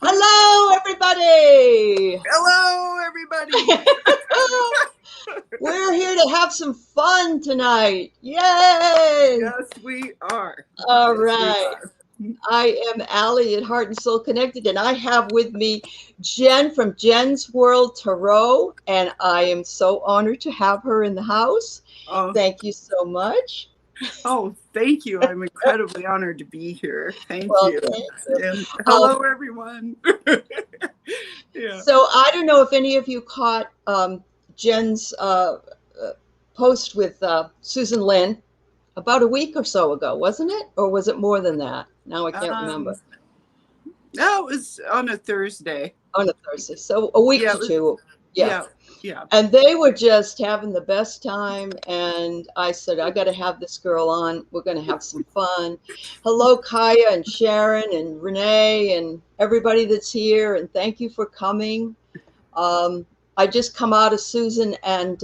Hello, everybody. Hello, everybody. We're here to have some fun tonight. Yay! Yes, we are. All Yes, right. I am Aley at Heart and Soul Connected, and I have with me Jen from Jen's World Tarot, and I am so honored to have her in the house. Oh, Thank you so much. thank you. I'm incredibly honored to be here. Thank Well, you. thank you. And hello, everyone. Yeah. So I don't know if any of you caught Jen's post with Susan Lynn about a week or so ago, wasn't it? Or was it more than that? Now I can't remember. No, it was on a Thursday. On a Thursday. So a week Yeah, to two. Yeah. Yeah. And they were just having the best time. And I said, I got to have this girl on. We're going to have some fun. Hello, Kaya and Sharon and Renee and everybody that's here. And thank you for coming. I just come out of Susan and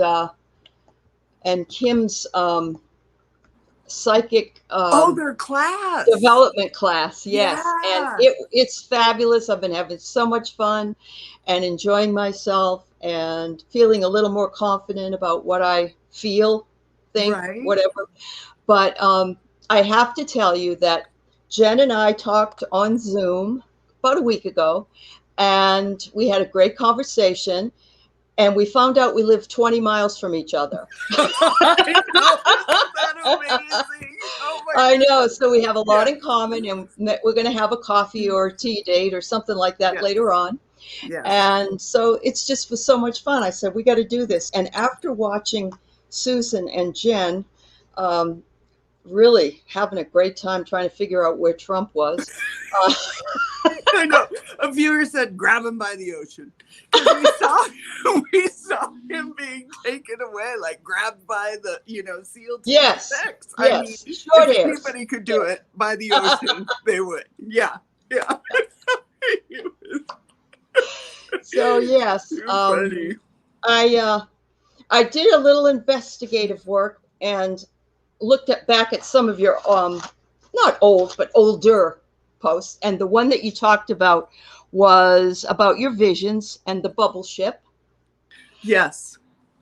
Kim's psychic their class. development class. Yes. Yeah. And it's fabulous. I've been having so much fun and enjoying myself and feeling a little more confident about what I feel, think, Right. whatever. But I have to tell you that Jen and I talked on Zoom about a week ago, and we had a great conversation. And we found out we live 20 miles from each other. I know. Isn't that amazing? Oh my I know. So we have a lot in common, and we're going to have a coffee or a tea date or something like that later on. Yeah. And so it's just was so much fun. I said, we got to do this. And after watching Susan and Jen really having a great time trying to figure out where Trump was. I know. A viewer said, grab him by the ocean. We saw him being taken away, like grabbed by the, SEAL Team 6. Yes. I mean, short if hairs. anybody could do it by the ocean, they would. Yeah. So yes, funny. I did a little investigative work and looked back at some of your not old but older posts, and the one that you talked about was about your visions and the bubble ship. Yes.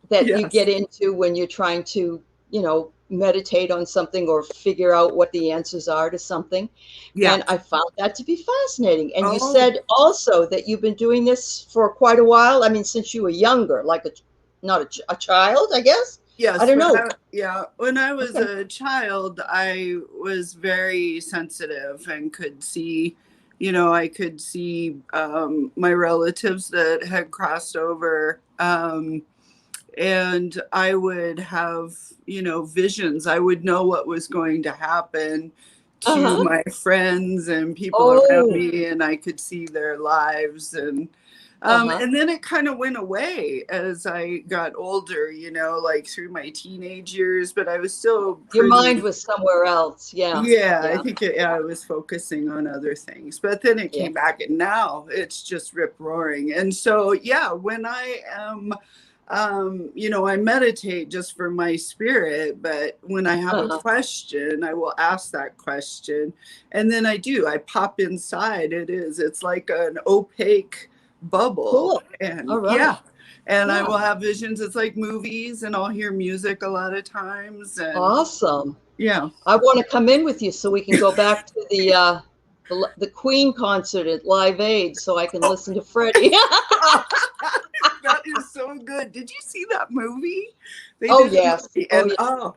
That you get into when you're trying to, meditate on something or figure out what the answers are to something. Yeah. And I found that to be fascinating. And you said also that you've been doing this for quite a while. I mean, since you were younger, like not a child, I guess. Yes. I don't know. When I was a child, I was very sensitive and could see, I could see my relatives that had crossed over. And I would have, visions. I would know what was going to happen to my friends and people around me, and I could see their lives. And then it kind of went away as I got older, like through my teenage years, but I was still your mind was somewhere else. I think I was focusing on other things, but then it came back, and now it's just rip roaring. And so when I am I meditate just for my spirit, but when I have a question, I will ask that question, and then I pop inside. It's like an opaque bubble. Cool. And and I will have visions. It's like movies, and I'll hear music a lot of times. And awesome. Yeah. I want to come in with you so we can go back to the Queen concert at Live Aid so I can listen to Freddie. That is so good. Did you see that movie? Yes. Yeah.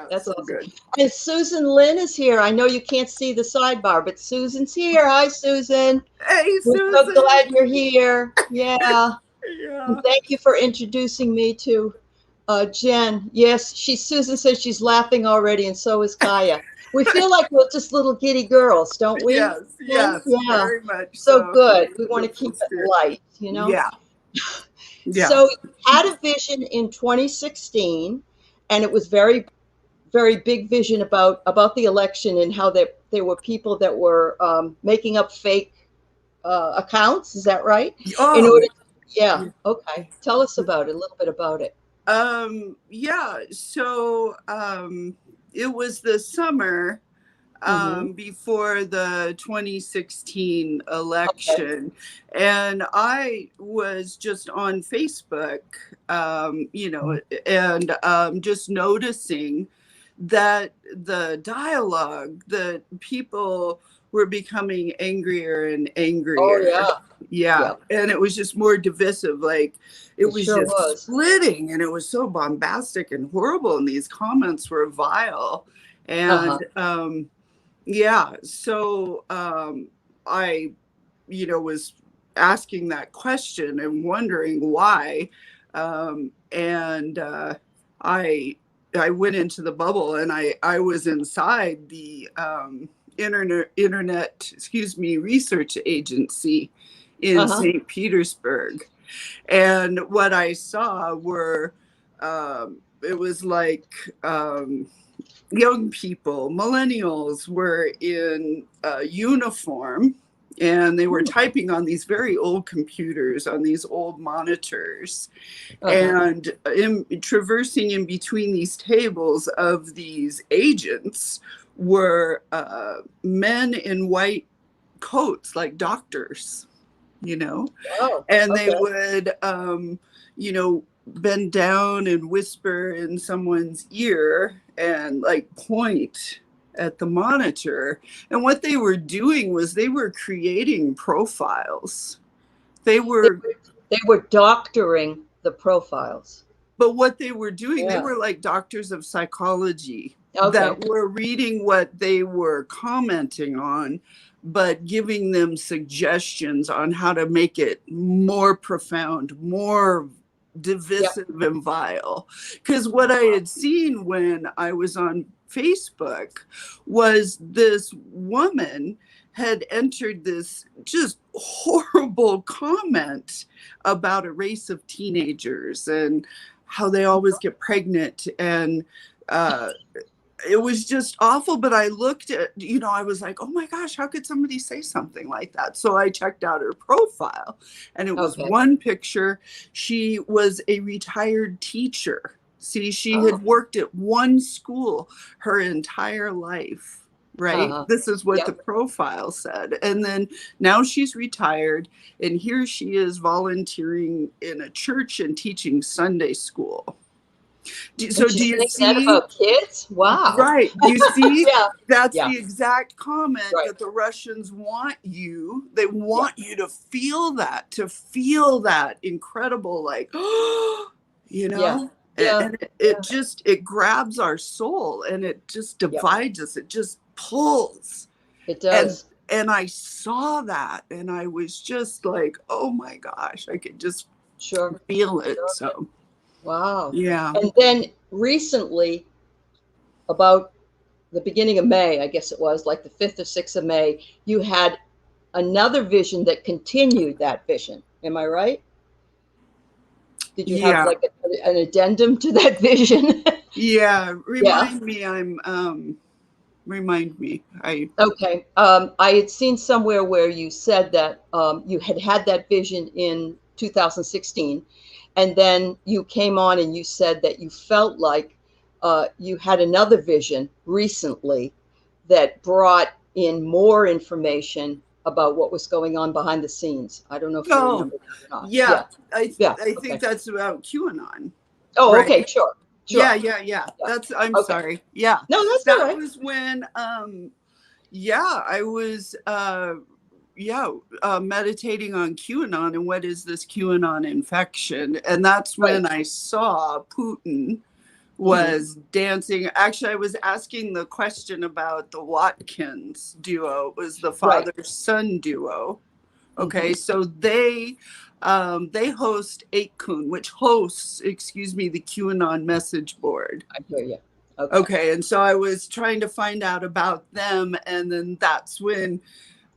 That's so awesome. Good. And Susan Lynn is here. I know you can't see the sidebar, but Susan's here. Hi, Susan. Hey, Susan. We're so glad you're here. Yeah. Yeah. And thank you for introducing me to Jen. Yes, Susan says she's laughing already, and so is Kaya. We feel like we're just little giddy girls, don't we? Yes, very much. So good. We want to keep it light, Yeah. So you had a vision in 2016, and it was very, very big vision about the election and how there were people that were making up fake accounts. Is that right? Okay. Tell us about it, a little bit about it. So it was the summer before the 2016 Okay. election. And I was just on Facebook, and just noticing that the dialogue, that people were becoming angrier and Oh, angrier. yeah. Yeah. Yeah. And it was just more divisive. Like it It was sure just was. splitting, and it was so bombastic and horrible. And these comments were vile. Uh-huh. And yeah, so I, was asking that question and wondering why. And I went into the bubble, and I was inside the internet, research agency in Uh-huh. St. Petersburg. And what I saw were, it was like, young people, millennials, were in uniform, and they were typing on these very old computers, on these old monitors, Uh-huh. and traversing in between these tables of these agents were men in white coats, like doctors, Oh, and they okay. would, bend down and whisper in someone's ear and like point at the monitor. And what they were doing was they were creating profiles. They They were, were, they were doctoring the profiles. but what they were doing, they Yeah. were like doctors of psychology Okay. that were reading what they were commenting on, but giving them suggestions on how to make it more profound, more Yep. divisive and vile. Because what I had seen when I was on Facebook was this woman had entered this just horrible comment about a race of teenagers and how they always get pregnant. And it was just awful. But I looked at, I was like, oh my gosh, how could somebody say something like that? So I checked out her profile, and it was Okay. one picture. She was a retired teacher. See, she Oh. had worked at one school her entire life. Right. Uh-huh. This is what the Yep. profile said. And then now she's retired, and here she is volunteering in a church and teaching Sunday school. So And do she's you saying that see? about kids? Wow. Right. You see, Yeah. that's Yeah. the exact comment Right. that the Russians want you. They Yeah. want you to feel that incredible, like, Yeah. Yeah. and it grabs our soul, and it just Yep. divides us. It just pulls. It And does. I saw that, and I was just like, oh my gosh, I could just Sure. feel it. Sure. So, Wow. yeah. And then recently, about the beginning of May, I guess it was like the 5th or 6th of May, you had another vision that continued that vision. Am I right? Did you have Yeah. like an addendum to that vision? Yeah. Yeah. Remind me. Okay. I had seen somewhere where you said that you had that vision in 2016, and then you came on and you said that you felt like you had another vision recently that brought in more information about what was going on behind the scenes. I don't know if you Oh, remember that or not. yeah. Yeah. Yeah. I Okay. think that's about QAnon, Oh, okay. right? Sure. Yeah, Sure. yeah, yeah. Yeah. I'm Okay. sorry. Yeah. No, that's all That right. was when I was meditating on QAnon and what is this QAnon infection? And that's Right. when I saw Putin Mm-hmm. was dancing. Actually, I was asking the question about the Watkins duo. It was the Right. father-son duo. Okay, Mm-hmm. so they host 8kun, which hosts, the QAnon message board. I hear you. Okay. Okay, and so I was trying to find out about them, and then that's when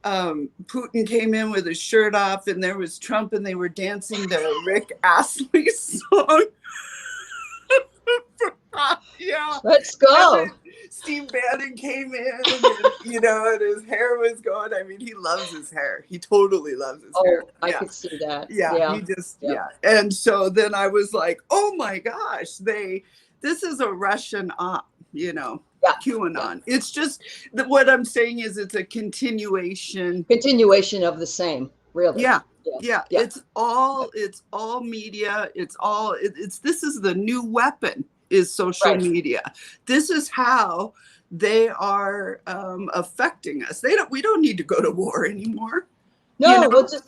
Putin came in with his shirt off, and there was Trump, and they were dancing the Rick Astley song. Yeah. Let's go. Steve Bannon came in, and his hair was going. I mean, he loves his hair. He totally loves his hair. Oh, I could see that. Yeah, Yeah. he just, Yeah. yeah. And so then I was like, oh my gosh, this is a Russian op, Yeah. QAnon. Yeah. It's just what I'm saying is it's a continuation of the same, really. Yeah. It's all media. This is the new weapon, is social media. This is how they are affecting us. We don't need to go to war anymore. No, we'll just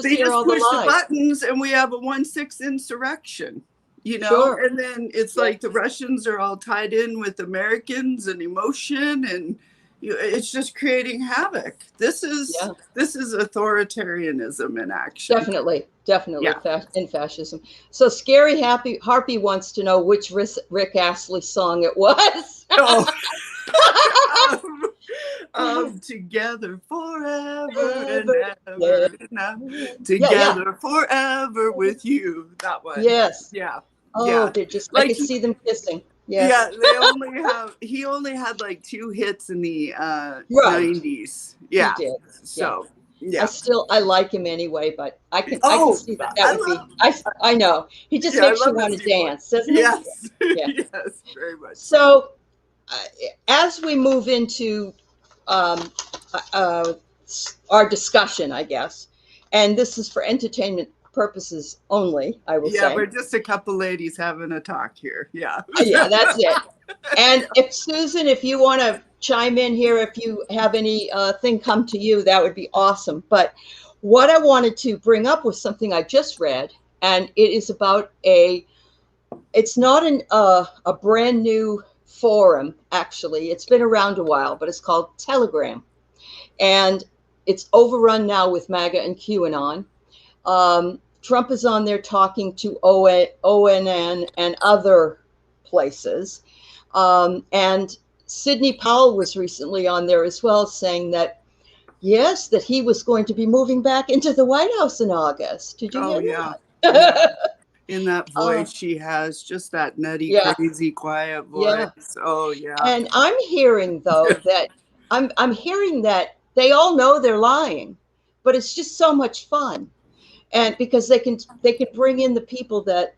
they hear just all push the lies. The buttons and we have a 1/6 insurrection. Sure. And then it's like the Russians are all tied in with Americans and emotion, and it's just creating havoc. This is authoritarianism in action. Definitely in fascism. So Scary Harpy wants to know which Rick Astley song it was. Together forever and ever. Together forever with you. That one. Yes. Yeah. Oh, they're just I could see them kissing. Yes. Yeah, he only had like 2 hits in the 90s. Yeah. He did. So yeah. I like him anyway, but I can see that would be I know. He just makes you want to dance, doesn't he? Yes. Yes, very much. So as we move into our discussion, I guess, and this is for entertainment purposes only, I will say. Yeah, we're just a couple ladies having a talk here. Yeah. Yeah, that's it. And if Susan, if you want to chime in here, if you have any thing come to you, that would be awesome. But what I wanted to bring up was something I just read, and it is about it's not a brand new forum, actually. It's been around a while, but it's called Telegram. And it's overrun now with MAGA and QAnon. Trump is on there talking to ONN and other places. And Sidney Powell was recently on there as well, saying that, yes, that he was going to be moving back into the White House in August. Did you hear that? In that voice, she has just that nutty, crazy, quiet voice. Yeah. Oh, yeah. And I'm hearing, though, that I'm hearing that they all know they're lying, but it's just so much fun. And because they can bring in the people that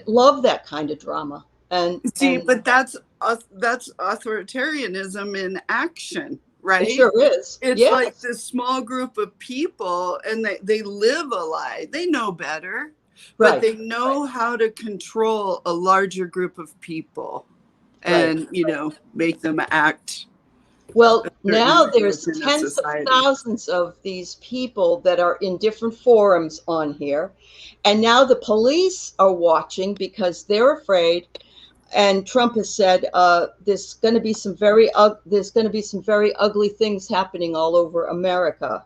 love that kind of drama. And but that's authoritarianism in action, right? It sure is. It's like this small group of people, and they live a lie. They know better, but they know how to control a larger group of people, and make them act. Well, now there's tens of thousands of these people that are in different forums on here. And now the police are watching because they're afraid. And Trump has said there's going to be some very ugly things happening all over America.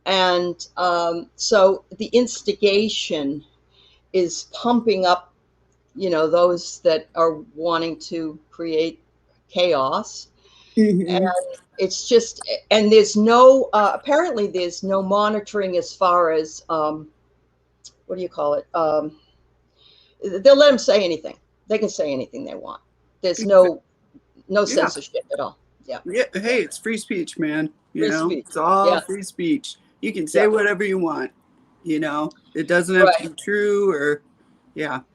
And so the instigation is pumping up, those that are wanting to create chaos. Mm-hmm. And it's just, and there's no, apparently there's no monitoring as far as, what do you call it? They'll let them say anything. They can say anything they want. There's no censorship at all. Yeah. Yeah. Hey, it's free speech, man. It's all free speech. You can say whatever you want. It doesn't have to be true or, Yep.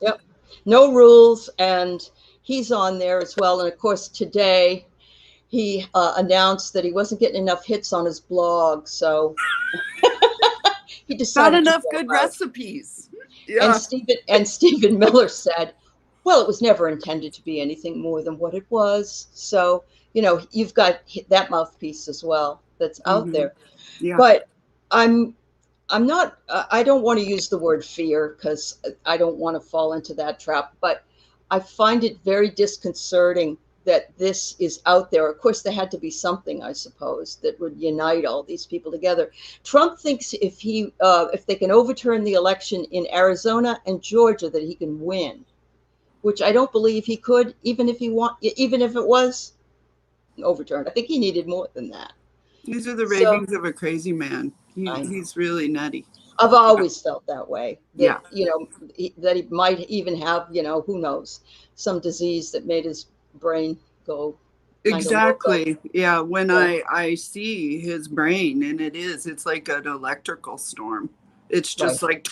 No rules. And he's on there as well. And of course, today, he announced that he wasn't getting enough hits on his blog, so he decided not enough good recipes. Yeah. And Stephen Miller said, "Well, it was never intended to be anything more than what it was." So you've got that mouthpiece as well that's out there. Yeah. But I'm not. I don't want to use the word fear because I don't want to fall into that trap. But I find it very disconcerting that this is out there. Of course, there had to be something, I suppose, that would unite all these people together. Trump thinks if they can overturn the election in Arizona and Georgia, that he can win, which I don't believe he could, even if it was overturned. I think he needed more than that. These are the ravings of a crazy man. He's really nutty. I've always felt that way. That, that he might even have, who knows, some disease that made his brain go exactly. Yeah, when I see his brain, and it's like an electrical storm. It's just like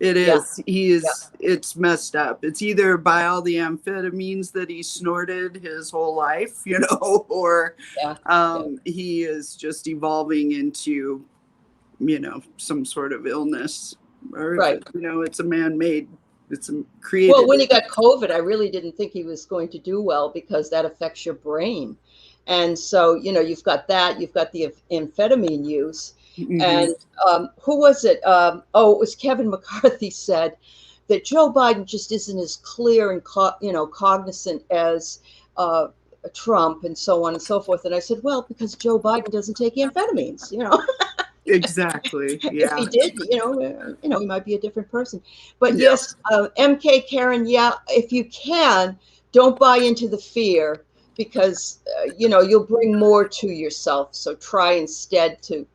It Yeah. is. It's messed up. It's either by all the amphetamines that he snorted his whole life, or Yeah. Yeah. he is just evolving into, some sort of illness. Or if Right. it's a man-made, it's a Well, created. when he got COVID, I really didn't think he was going to do well because that affects your brain. And so, you've got that, you've got the amphetamine use. Mm-hmm. And who was it? Oh, it was Kevin McCarthy said that Joe Biden just isn't as clear and, cognizant as Trump and so on and so forth. And I said, well, because Joe Biden doesn't take amphetamines. Exactly. If Yeah. he did, he might be a different person. But Yeah. yes, MK Karen, yeah, if you can, don't buy into the fear because you'll bring more to yourself. So try instead to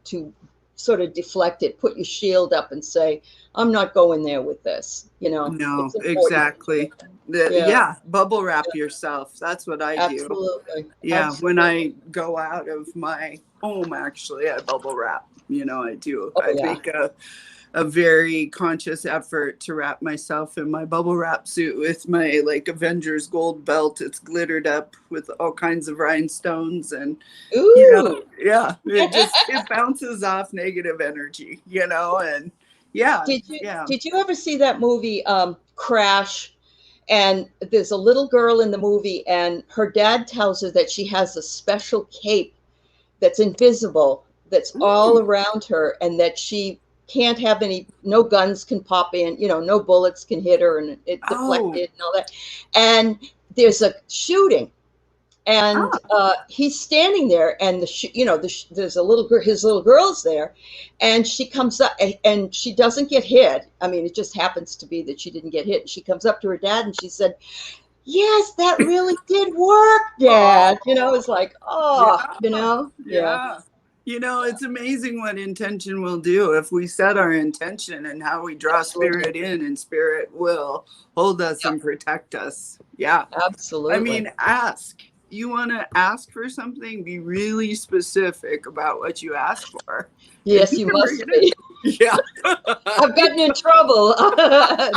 sort of deflect it, put your shield up, and say, "I'm not going there with this." No, It's important. exactly. Yeah, Yeah, bubble wrap yourself. That's what I do. absolutely, Yeah, when absolutely. I go out of my home, actually, I bubble wrap. I do. Oh I yeah. make a very conscious effort to wrap myself in my bubble wrap suit with my Avengers gold belt. It's glittered up with all kinds of rhinestones, and Ooh. yeah, it bounces off negative energy, and yeah, Did you yeah. did you ever see that movie Crash? And there's a little girl in the movie, and her dad tells her that she has a special cape that's invisible, that's all Mm. around her, and that she can't have no guns can pop in, no bullets can hit her, and it Oh, deflected and all that. And there's a shooting, and ah, he's standing there, and there's a little girl, his little girl's there, and she comes up, and she doesn't get hit. I mean, it just happens to be that she didn't get hit. And she comes up to her dad, and she said, "Yes, that really did work, Dad." oh, It's like, oh, yeah, yeah, yeah. It's amazing what intention will do if we set our intention and how we draw absolutely, spirit in, and spirit will hold us yeah, and protect us. Yeah. I absolutely. mean, ask. You want to ask for something, be really specific about what you ask for, and Yes, you you can bring must it be. in. Yeah. I've gotten in trouble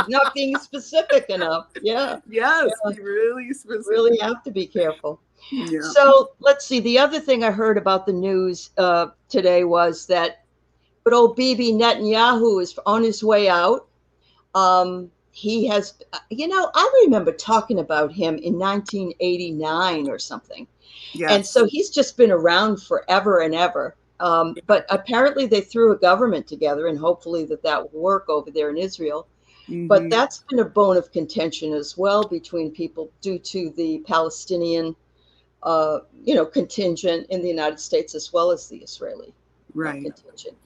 not being specific enough. Yeah, yeah, Yes, be really you really specific. have to be careful. Yeah. So let's see. The other thing I heard about the news today was that good old Bibi Netanyahu is on his way out. He has, I remember talking about him in 1989 or something. And Yes. so he's just been around forever and ever. But apparently they threw a government together, and hopefully that will work over there in Israel. But Hmm. that's been a bone of contention as well between people due to the Palestinian, contingent in the United States as well as the Israeli Right. contingent.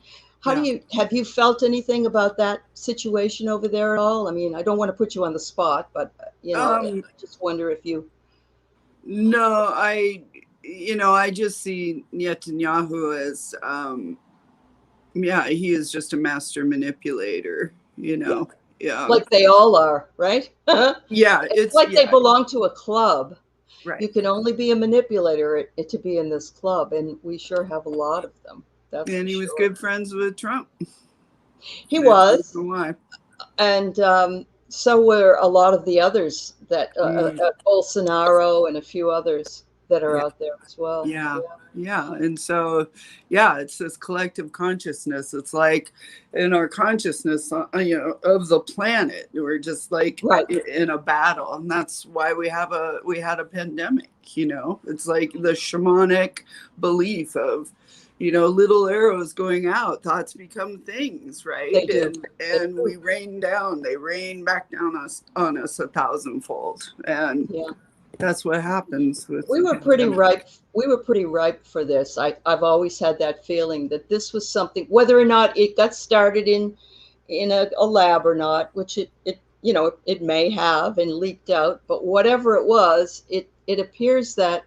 Yeah. Have you felt anything about that situation over there at all? I mean, I don't want to put you on the spot, but I Um, just wonder if you. no, I just see Netanyahu as, yeah, he is just a master manipulator, Yeah, Yeah. like they all are, right? Yeah, It's like they yeah, belong to a club. You right. can only be a manipulator to be in this club, and we sure have a lot of them. That's for And he was sure. good friends with Trump. He That's was, also why. and so were a lot of the others that Mm, Bolsonaro and a few others that are yeah, out there as well. yeah, yeah. And so, yeah, it's this collective consciousness. It's like in our consciousness, of the planet, we're just like Right. in a battle, and that's why we had a pandemic. It's like the shamanic belief of, little arrows going out, thoughts become things, They right? do. They And do. we rain down, they rain back down on us a thousandfold, and Yeah. that's what happens with We the were pretty pandemic. ripe. We were pretty ripe for this. I've always had that feeling that this was something, whether or not it got started in a lab or not, which it may have and leaked out, but whatever it was, it appears that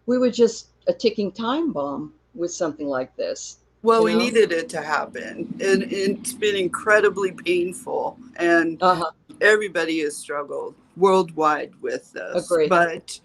we were just a ticking time bomb with something like this. Well, You we know? needed it to happen, and it's been incredibly painful, and Uh huh. everybody has struggled worldwide with this. Agree. But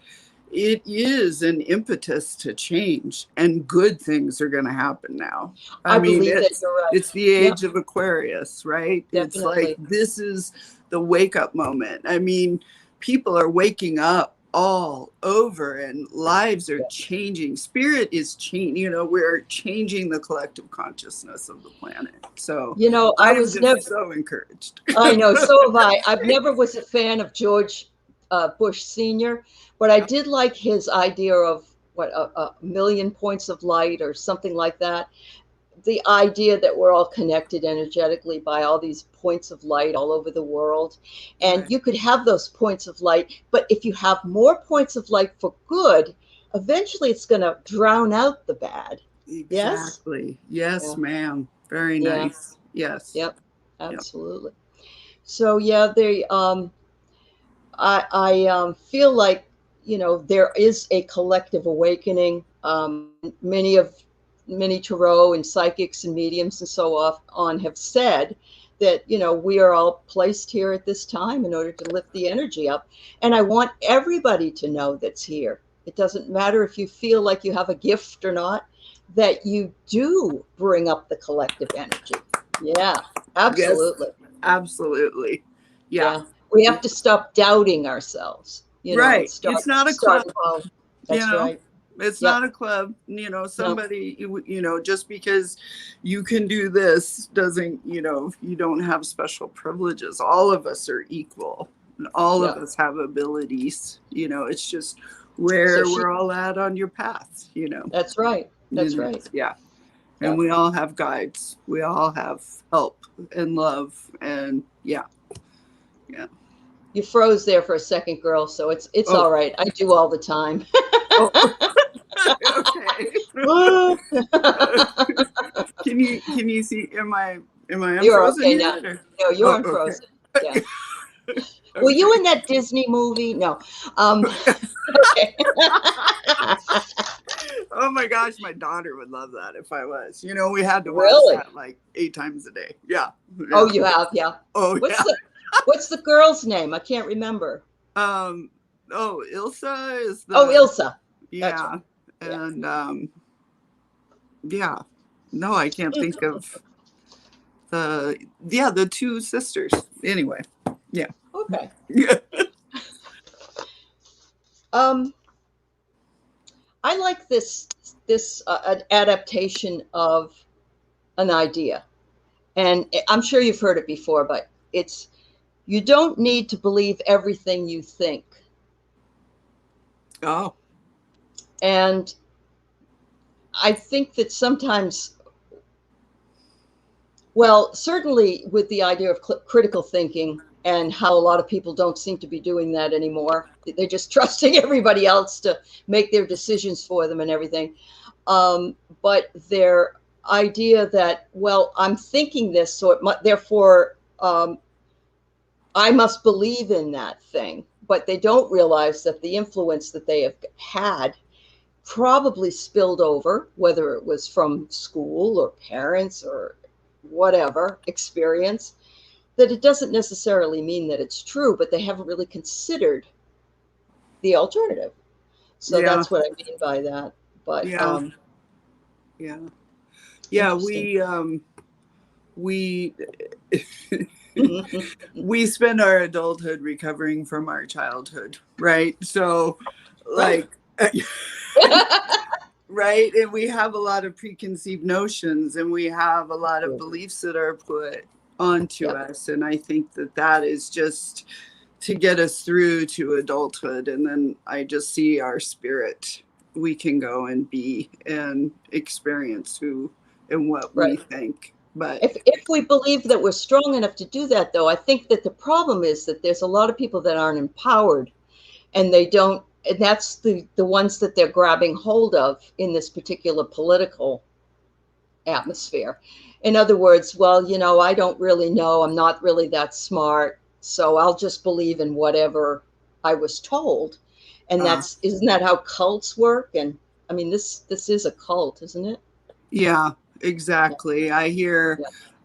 it is an impetus to change, and good things are going to happen now. I I mean, believe that you're right. it's the Yep, age of Aquarius, right? It's like definitely. this is the wake up moment. I mean, people are waking up all over, and lives are Yeah. changing. Spirit is changing. You know, we're changing the collective consciousness of the planet. So I I'm was never, just so encouraged. I know, so have I. I've never was a fan of George Bush Sr., but I did like his idea of what, a million points of light or something like that. The idea that we're all connected energetically by all these points of light all over the world. And Right. you could have those points of light, but if you have more points of light for good, eventually it's going to drown out the bad. Yes? Exactly. Yes, Yeah. ma'am. Very Yeah. nice. Yes. Yep. Yep. Absolutely. So yeah, I feel like, there is a collective awakening. Many tarot and psychics and mediums and so on have said that, we are all placed here at this time in order to lift the energy up. And I want everybody to know that's here. It doesn't matter if you feel like you have a gift or not, that you do bring up the collective energy. Yeah, Yes, absolutely. absolutely. Yeah. Yeah. We have to stop doubting ourselves, and Right. start It's not a start club, well. you That's know. right. It's Yep. not a club, No. somebody, just because you can do this doesn't, you don't have special privileges. All of us are equal, and all of Yep. us have abilities, it's just So where we're all at on your path, that's right. That's right. Yeah. And Yep. we all have guides. We all have help and love. And yeah. Yeah. You froze there for a second, girl, so it's Oh, all right. I do all the time. oh, okay. Can you see, am I You're unfrozen okay now. yet? Or? No, you're Oh, okay. unfrozen. Yeah. Were you Okay. in that Disney movie? No. Okay. Oh my gosh, my daughter would love that if I was. We had to watch Really? that like 8 times a day. Yeah. Oh, Yeah. you have, yeah. Oh What's yeah. the what's the girl's name? I can't remember. Um Ilsa is Oh, the Ilsa. That's right. yeah. Yeah. And yeah. No, I can't think of the two sisters. Anyway. Yeah. Okay. Yeah. Um, I like this adaptation of an idea, and I'm sure you've heard it before, but it's you don't need to believe everything you think. Oh. And I think that sometimes, well, certainly with the idea of critical thinking and how a lot of people don't seem to be doing that anymore. They're just trusting everybody else to make their decisions for them and everything. But their idea that, well, I'm thinking this, so therefore I must believe in that thing. But they don't realize that the influence that they have had probably spilled over, whether it was from school or parents or whatever experience, that it doesn't necessarily mean that it's true, but they haven't really considered the alternative. So Yeah. that's what I mean by that. But Yeah. Yeah. Yeah. interesting. We Mhm. we spend our adulthood recovering from our childhood, right? So Right. like right, and we have a lot of preconceived notions, and we have a lot of beliefs that are put onto Yep. us, and I think that is just to get us through to adulthood. And then I just see our spirit, we can go and be and experience who and what we Right. think. But If we believe that we're strong enough to do that, though, I think that the problem is that there's a lot of people that aren't empowered, and they don't, and that's the ones that they're grabbing hold of in this particular political atmosphere. In other words, well, I don't really know. I'm not really that smart. So I'll just believe in whatever I was told. And uh, isn't that how cults work? And I mean, this is a cult, isn't it? yeah, Yeah. exactly. I hear,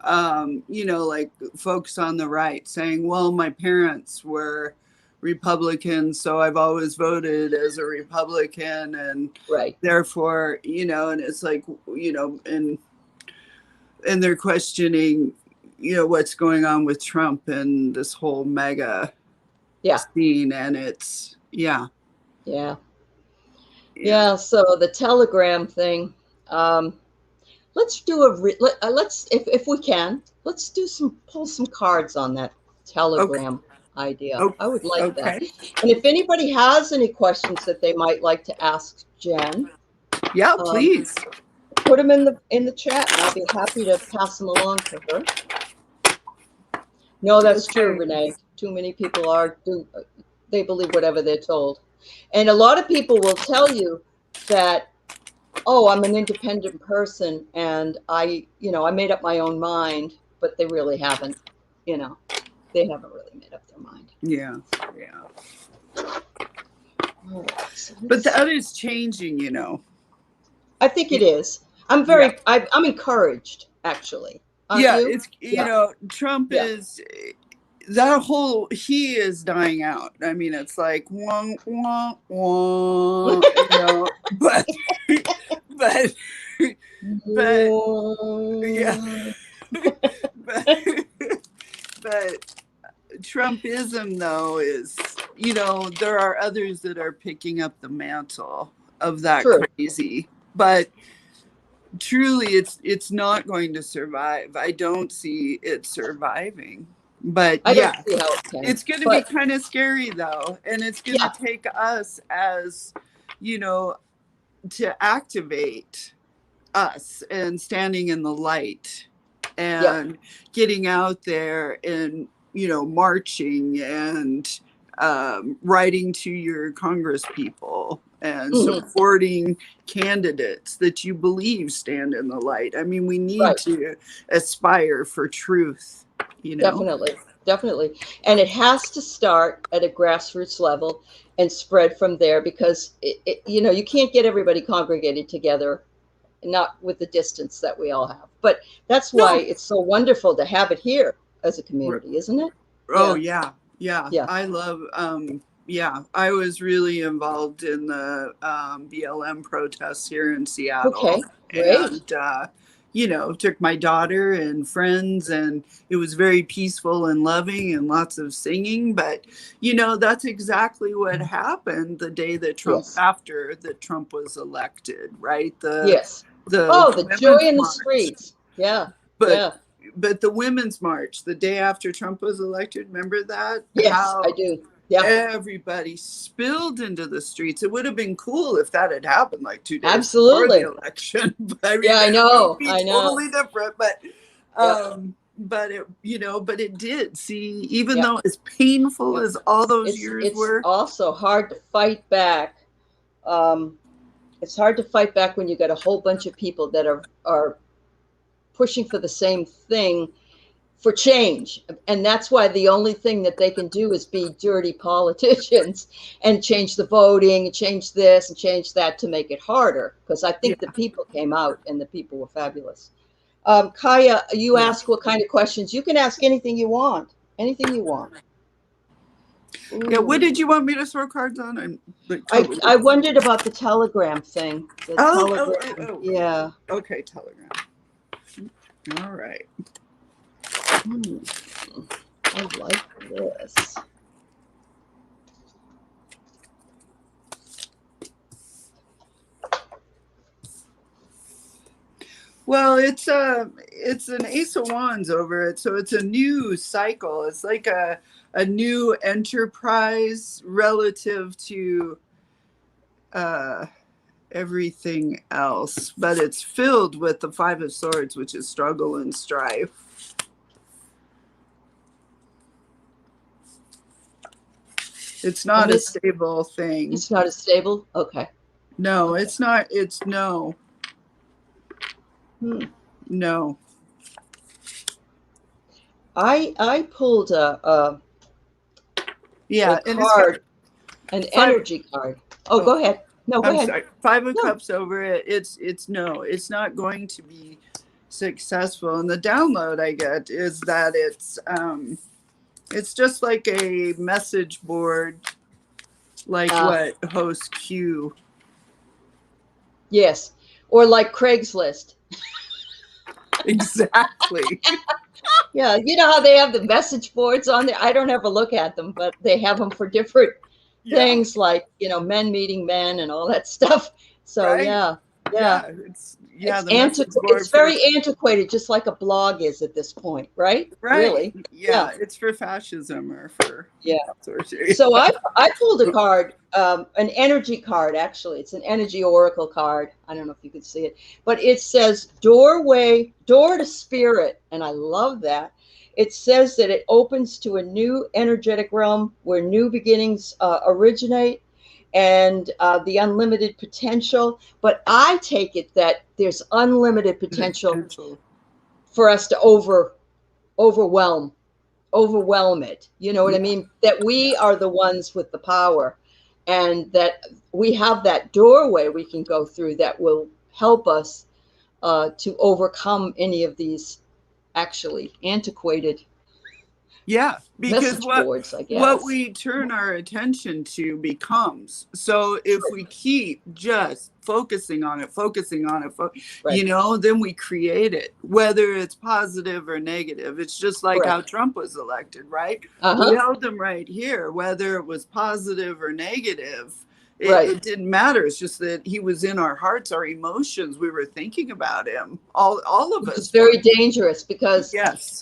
Yeah. like folks on the right saying, well, my parents were Republican, so I've always voted as a Republican, and right. therefore, and it's like, and they're questioning, what's going on with Trump and this whole mega scene, and it's yeah. So the Telegram thing, let's do let's, if we can, let's pull some cards on that Telegram idea. I would like that. And if anybody has any questions that they might like to ask Jen, please put them in the chat, and I'll be happy to pass them along to her. No, that's true, Renee. Too many people they believe whatever they're told. And a lot of people will tell you that, oh, I'm an independent person and I made up my own mind, but they really haven't, they haven't really made up their mind. Yeah. But that is changing, I think it is. I'm I'm encouraged, actually. It's, Trump is, he is dying out. I mean, it's like, wah, wah, wah, but Trumpism, though, is, there are others that are picking up the mantle of that crazy, but truly it's not going to survive. I don't see it surviving, but I don't see how it can. It's going to be kind of scary, though, and it's going to take us as, to activate us and standing in the light and getting out there and, marching and writing to your Congress people and supporting candidates that you believe stand in the light. I mean, we need to aspire for truth, Definitely. And it has to start at a grassroots level and spread from there, because you can't get everybody congregated together, not with the distance that we all have. But that's why it's so wonderful to have it here as a community, isn't it? Oh, yeah. I love, I was really involved in the BLM protests here in Seattle. Okay, great. And, took my daughter and friends, and it was very peaceful and loving and lots of singing. But, that's exactly what happened the day that after that Trump was elected, right? The joy in the streets. Yeah. But the Women's March, the day after Trump was elected, remember that? Yes, I do. Yeah. Everybody spilled into the streets. It would have been cool if that had happened like 2 days before the election. But, I know. Totally different, but it did. See, even though as painful as all those years were, it's also hard to fight back. It's hard to fight back when you got a whole bunch of people that are pushing for the same thing, for change. And that's why the only thing that they can do is be dirty politicians and change the voting and change this and change that to make it harder. Because I think the people came out and the people were fabulous. Kaya, you asked what kind of questions. You can ask anything you want. Anything you want. Yeah, what did you want me to throw cards on? I wondered about the Telegram thing. Yeah. Okay, Telegram. All right. I like this. Well, it's an Ace of Wands over it, so it's a new cycle. It's like a new enterprise relative to everything else, but it's filled with the Five of Swords, which is struggle and strife. It's not a stable thing. It's not a stable? Okay. No, it's not. It's no. No. I pulled a card, an energy card. Oh, go ahead. No, go ahead. Sorry. Five of Cups over it. It's no. It's not going to be successful. And the download I get is that it's It's just like a message board, like what host Q. Yes. Or like Craigslist. Exactly. Yeah. You know how they have the message boards on there? I don't ever look at them, but they have them for different things, like, you know, men meeting men and all that stuff. So right? yeah. It's the message board. It's very antiquated, just like a blog is at this point, right? Really? Yeah. It's for fascism or for sorcery. So I pulled a card, an energy card. Actually, it's an energy oracle card. I don't know if you can see it, but it says door to spirit, and I love that. It says that it opens to a new energetic realm where new beginnings originate, and the unlimited potential. But I take it that there's unlimited potential for us to overwhelm it. You know what I mean? That we are the ones with the power, and that we have that doorway we can go through that will help us to overcome any of these actually antiquated because boards, I guess. what we turn our attention to becomes. So if we keep just focusing on it, you know, then we create it, whether it's positive or negative. It's just like how Trump was elected, right? We held them right here, whether it was positive or negative. It didn't matter. It's just that he was in our hearts, our emotions. We were thinking about him, all of us. It's very dangerous because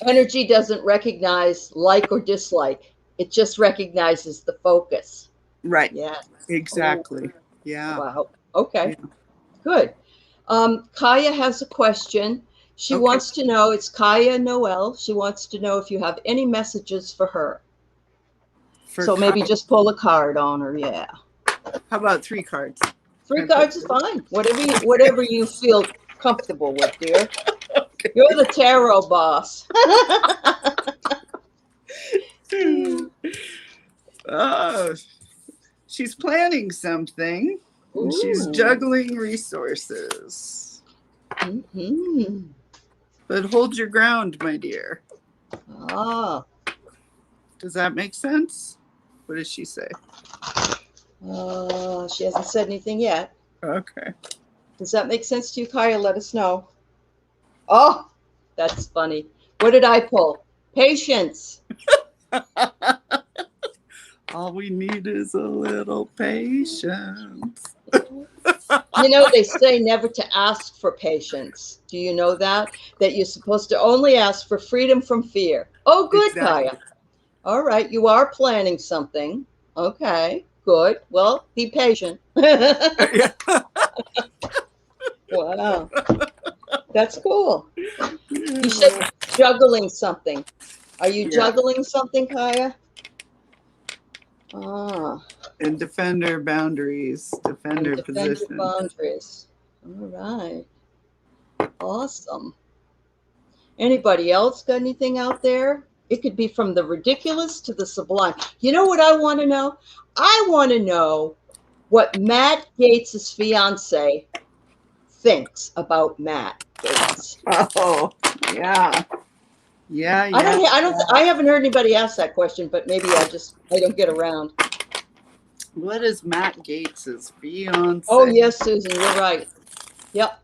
energy doesn't recognize like or dislike. It just recognizes the focus. Right. Yeah. Exactly. Oh. Yeah. Wow. Okay. Yeah. Good. Kaya has a question. She wants to know, it's Kaya Noel. She wants to know if you have any messages for her. So maybe just pull a card on her. Yeah. How about 3 cards? 3 cards is fine. Whatever you feel comfortable with, dear. You're the tarot boss. She's planning something. And she's juggling resources. But hold your ground, my dear. Does that make sense? What does she say? She hasn't said anything yet. Okay. Does that make sense to you, Kaya? Let us know. Oh, that's funny. What did I pull? Patience. All we need is a little patience. You know, they say never to ask for patience. Do you know that? That you're supposed to only ask for freedom from fear. Oh, good, Kaya. All right. You are planning something. Okay, good. Well, be patient. Wow. That's cool. You said juggling something. Are you juggling something, Kaya? And defend our boundaries, defend our position. Boundaries. All right. Awesome. Anybody else got anything out there? It could be from the ridiculous to the sublime. You know what I want to know? I want to know what Matt Gaetz' fiance thinks about Matt Gaetz. Oh, yeah. Yeah. I haven't heard anybody ask that question, but maybe I don't get around. What is Matt Gaetz' fiance? Oh, yes, Susan, you're right. Yep.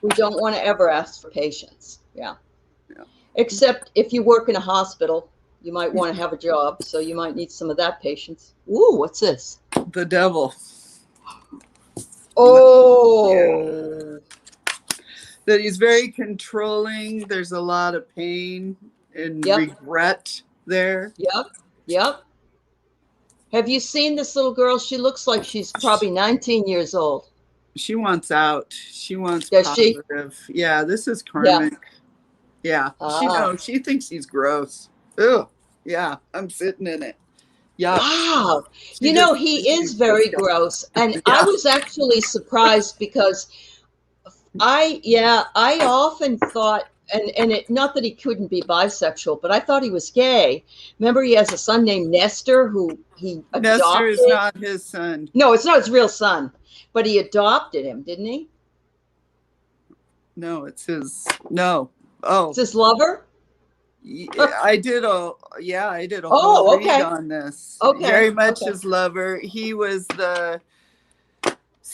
We don't want to ever ask for patience. Yeah. Except if you work in a hospital, you might want to have a job, so you might need some of that patience. Ooh, what's this? The devil. Oh. Yeah. That he's very controlling. There's a lot of pain and regret there. Yep. Have you seen this little girl? She looks like she's probably 19 years old. She wants out. She wants positive. Yeah, this is karmic. Yeah. She thinks he's gross. Ew. Yeah, I'm sitting in it. Yeah. Wow. You know, he is very gross. And I was actually surprised because I often thought, and not that he couldn't be bisexual, but I thought he was gay. Remember, he has a son named Nestor who he adopted. Nestor is not his son. No, it's not his real son, but he adopted him, didn't he? No, it's his. No. Oh, it's his lover. I did a whole Oh, read okay. on this. Okay. Very much Okay. his lover. He was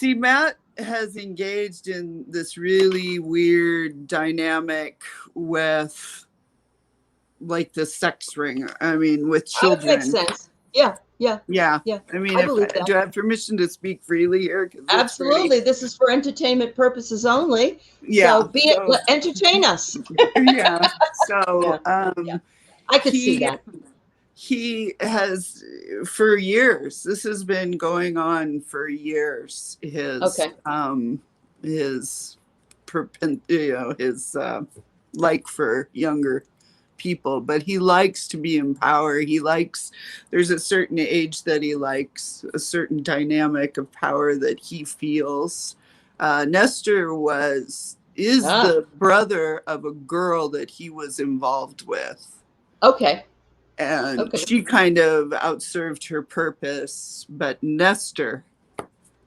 Matt has engaged in this really weird dynamic with like the sex ring. I mean, with That makes children. sense. Yeah. Yeah. Yeah. Yeah. I mean, I if believe that. do I have permission to speak freely here? Because it's pretty. Absolutely. This is for entertainment purposes only. So Yeah. be So it, entertain us. yeah. Yeah. So Yeah. I could see he that. he has for years. This has been going on for years. Okay. His his like for younger people, but he likes to be in power. He likes, there's a certain age that he likes, a certain dynamic of power that he feels. Nestor is Ah. the brother of a girl that he was involved with. Okay. And Okay. she kind of outserved her purpose, but Nestor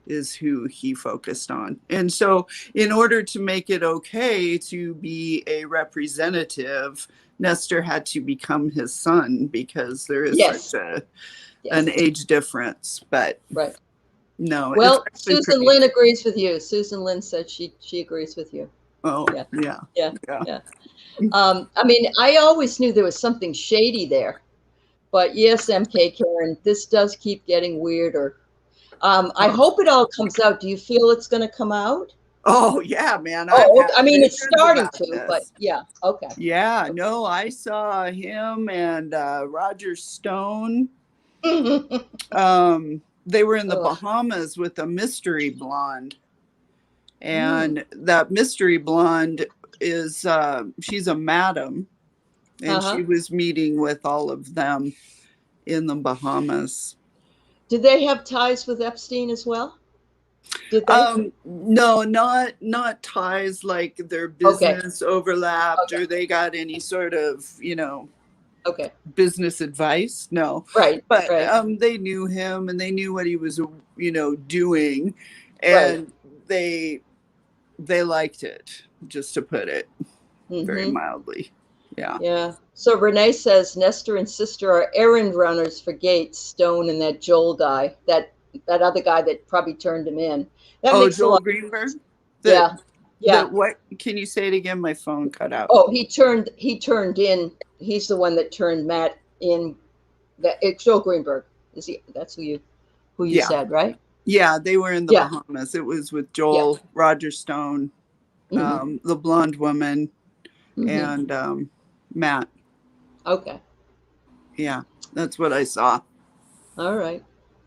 is who he focused on. And so in order to make it okay to be a representative, Nestor had to become his son because there is Yes. such an age difference. But right. No, well, it's actually Susan pretty. Lynn agrees with you. Susan Lynn said she agrees with you. Oh, Yeah. yeah. Yeah. Yeah. Yeah. I mean, I always knew there was something shady there, but yes, MK Karen, this does keep getting weirder. I hope it all comes out. Do you feel it's going to come out? Oh, yeah, man. I've Oh, had I mean, it's visions starting about to, but this. yeah. Okay. Yeah, no, I saw him and Roger Stone. They were in the Bahamas with a mystery blonde. And that mystery blonde is, she's a madam. And she was meeting with all of them in the Bahamas. Did they have ties with Epstein as well? Did they? No, not ties like their business overlapped or they got any sort of, business advice. No. Right. But right. They knew him and they knew what he was, doing. And they liked it, just to put it very mildly. Yeah. Yeah. So Renee says Nestor and sister are errand runners for Gates, Stone, and that Joel guy, that other guy that probably turned him in. That makes Joel a lot. Greenberg? Yeah. What? Can you say it again? My phone cut out. Oh, he turned in. He's the one that turned Matt in. It's Joel Greenberg. Is he? That's who you said, right? Yeah, they were in the Bahamas. It was with Joel, Roger Stone, the blonde woman, and Matt. Okay. Yeah, that's what I saw. All right.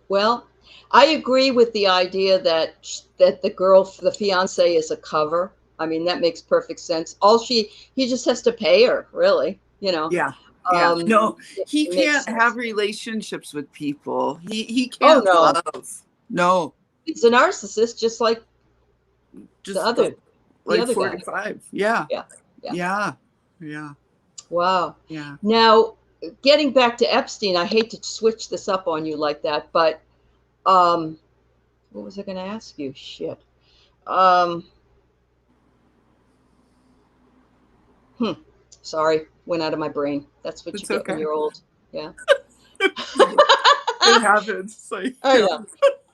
Well, I agree with the idea that the fiance is a cover. I mean, that makes perfect sense. He just has to pay her, really, Yeah. Yeah. No, he can't have relationships with people. He can't love. No. He's a narcissist, just like the other 45. Guy. Yeah. Yeah. Yeah. Yeah. Wow. Yeah. Now, getting back to Epstein, I hate to switch this up on you like that, but what was I going to ask you? Shit. Sorry, went out of my brain. That's what you get when you're old. Yeah. It happens. Like, I know.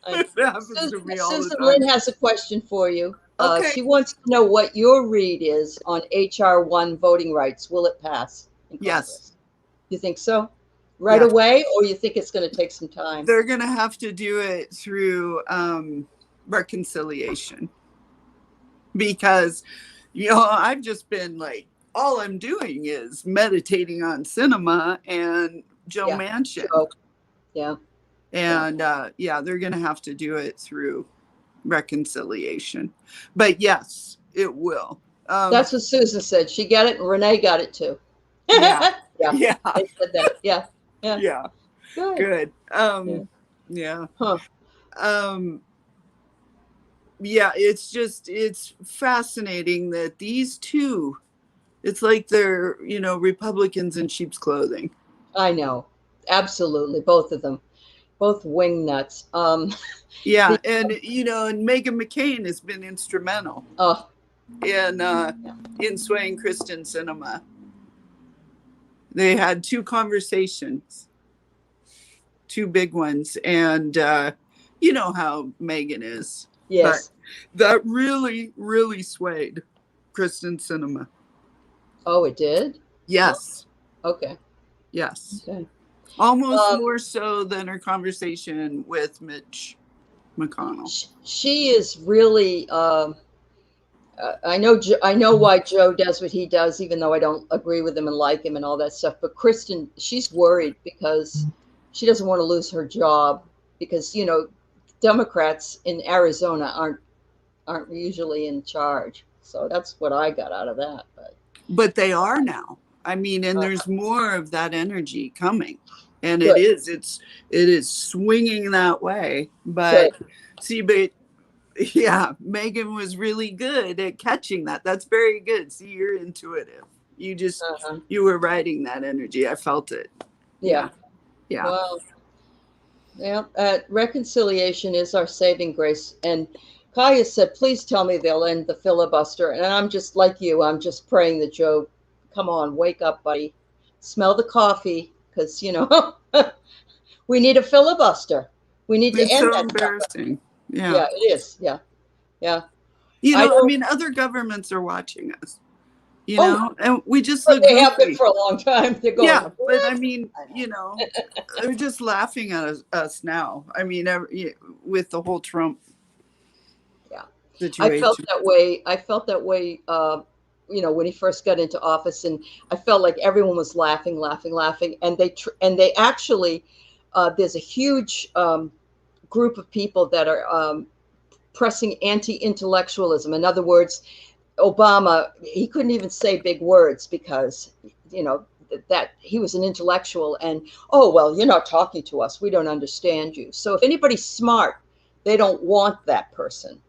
It happens to me all the Susan time. Lynn has a question for you. Okay. She wants to know what your read is on HR 1 voting rights. Will it pass in Congress? Yes. You think so? Right away, or you think it's going to take some time? They're going to have to do it through reconciliation. Because, I've just been like, all I'm doing is meditating on cinema and Joe Manchin. Yeah. And they're going to have to do it through reconciliation. But yes, it will. That's what Susan said. She got it, and Renee got it too. Yeah. Yeah. They said that. Yeah. Yeah. Yeah. Good. Yeah. Huh. Yeah, it's fascinating that these two, it's like they're, Republicans in sheep's clothing. I know. Absolutely. Both of them. Both wing nuts. Yeah. And Meghan McCain has been instrumental in swaying Christian cinema. They had 2 conversations, 2 big ones. And you know how Megan is. Yes. But that really, really swayed Kristen Sinema. Oh, it did? Yes. Oh, okay. Yes. Okay. Almost more so than her conversation with Mitch McConnell. She is really. I know why Joe does what he does, even though I don't agree with him and like him and all that stuff. But Kristen, she's worried because she doesn't want to lose her job because Democrats in Arizona aren't usually in charge. So that's what I got out of that. But they are now. I mean, and there's more of that energy coming, and good. it is swinging that way. But Good. see, but yeah, Megan was really good at catching that. That's very good. See, you're intuitive. You just you were riding that energy. I felt it. Yeah. Yeah. Well, yeah. Reconciliation is our saving grace. And Kaya said, "Please tell me they'll end the filibuster." And I'm just like you. I'm just praying that Joe, come on, wake up, buddy. Smell the coffee, because we need a filibuster. We need to It's end so that. embarrassing. Yeah. Yeah, it is. Yeah. Yeah. I mean, other governments are watching us. And we just look they goofy. have been for a long time. They're going, yeah, but I mean, they're just laughing at us now. I mean, with the whole Trump situation. I felt that way. When he first got into office, and I felt like everyone was laughing, and they actually, there's a huge group of people that are pressing anti-intellectualism. In other words, Obama, he couldn't even say big words because that he was an intellectual, and oh well, you're not talking to us, we don't understand you. So if anybody's smart, they don't want that person.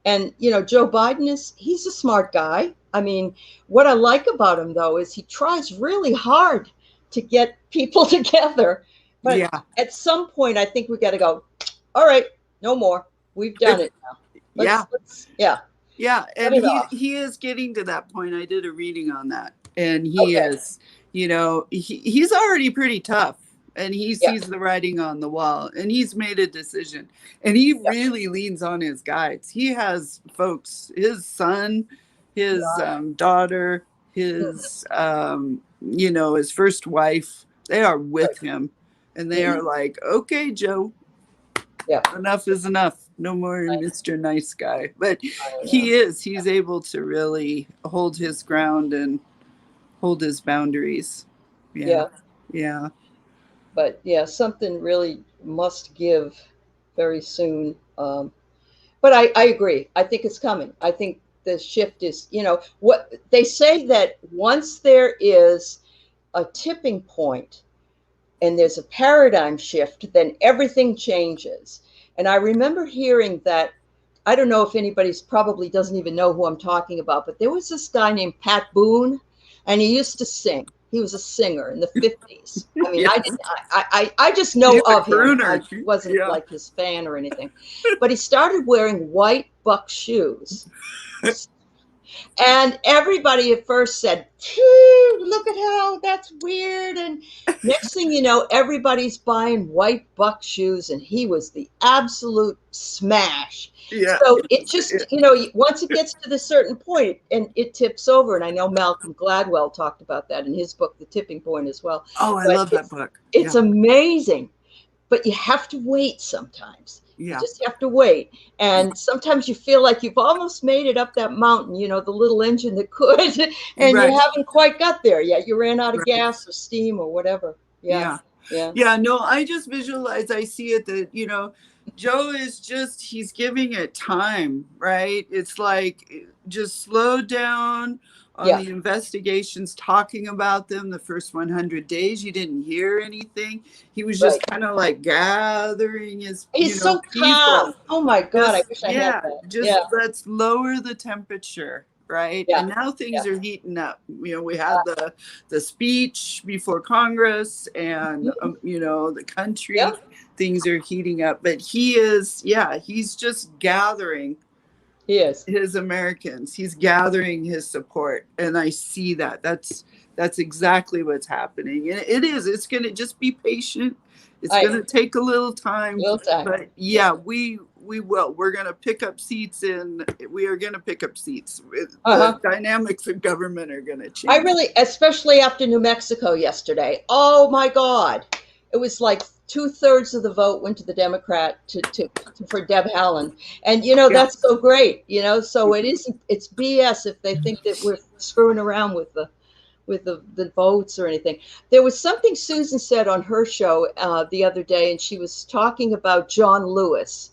And Joe Biden he's a smart guy. I mean, what I like about him though is he tries really hard to get people together, but at some point I think we got to go, all right, no more, we've done it now. Yeah, and he is getting to that point. I did a reading on that, and he is, he's already pretty tough, and he sees the writing on the wall, and he's made a decision, and he really leans on his guides. He has folks, his son, his daughter, his his first wife. They are with him, and they are like, okay, Joe. Yeah. Enough is enough. No more Mr. Nice Guy. But he's able to really hold his ground and hold his boundaries. Yeah. But something really must give very soon. But I agree. I think it's coming. I think the shift is, what they say, that once there is a tipping point and there's a paradigm shift, then everything changes. And I remember hearing that, I don't know if anybody's probably doesn't even know who I'm talking about, but there was this guy named Pat Boone, and he used to sing. He was a singer in the 50s. I mean, I just know of him. I wasn't like his fan or anything. But he started wearing white buck shoes. And everybody at first said, look at how that's weird. And next thing you know, everybody's buying white buck shoes, and he was the absolute smash. Yeah. So it just, once it gets to the certain point and it tips over, and I know Malcolm Gladwell talked about that in his book, The Tipping Point, as well. Oh, I love that book. It's amazing, but you have to wait sometimes. You just have to wait. And sometimes you feel like you've almost made it up that mountain, the little engine that could, and you haven't quite got there yet. You ran out of gas or steam or whatever. Yeah. No, I just visualize, I see it that, Joe is he's giving it time, right? It's like, just slow down on the investigations, talking about them. The first 100 days, you didn't hear anything. He was just kind of like gathering his so people. calm. Oh my God, I wish I had that. Let's lower the temperature, right? And now things are heating up. We had the speech before Congress, and the country. Things are heating up, but he's just gathering He is. His Americans. He's gathering his support, and I see that. That's exactly what's happening. And it is. It's going to just be patient. It's going to take a little time. But yeah, we will. We're going to pick up seats, and we are going to pick up seats. The dynamics of government are going to change. I really, especially after New Mexico yesterday. Oh my God. It was like 2/3 of the vote went to the Democrat for Deb Haaland. And, you know, that's so great, you know, so it's BS if they think that we're screwing around with the votes or anything. There was something Susan said on her show the other day, and she was talking about John Lewis.